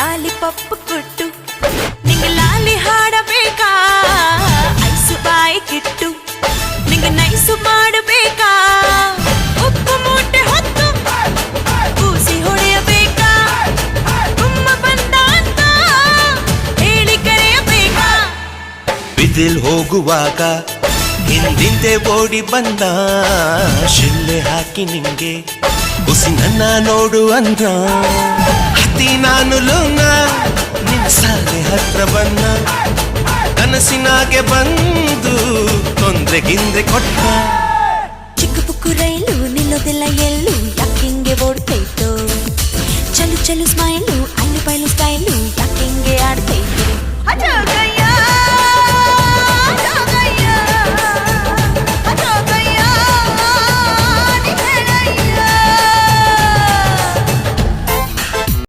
lollipop ಕೊಟ್ಟು ನಿಂಗ ಲಾಲಿ ಹಾಡಬೇಕಾ ಐಸು ಬಾಯಿ ಕಿಟ್ಟು ನಿಂಗ ನೈಸು ಮಾಡಬೇಕಾ ಉಪ್ಪು ಮೂಟೆ ಹೊತ್ತು ಕೂಸಿ ಹೊಡೆಯಬೇಕಾ ಗುಮ್ಮ ಬಂದ ಅಂತ ಹೇಳಿ ಕರೆಯಬೇಕಾ ಬಿದಿಲ್ ಹೋಗುವಾಗ ಹಿಂದಿಂದೆ ಓಡಿ ಬಂದ ಶಿಲ್ಲೆ ಹಾಕಿ ನಿಂಗೆ ಬುಸಿ ನನ್ನ ನೋಡು ಅಂದ ಹತ್ತಿ ನಾನು ಲೋನ ನಿನ್ನ ಸಾಲೆ ಹತ್ರ ಬನ್ನ ಕನಸಿನಾಗೆ ಬಂದು ತೊಂದ್ರೆ ಗಿಂದ್ರೆ ಕೊಟ್ಟ ಚಿಕ್ಕ ಪುಕ್ಕು ರೈಲು ನಿಲ್ಲೋದಿಲ್ಲ ಎಲ್ಲೂ ಯಾಕಿಂಗೆ ಓಡ್ತೈತೋ ಚಲು ಚಲು ಸ್ಮೈಲು ಅಲ್ಲು ಬೈಲು ಸ್ಟೈಲು ಯಾಕಿಂಗೆ ಆಡ್ತೈತೋ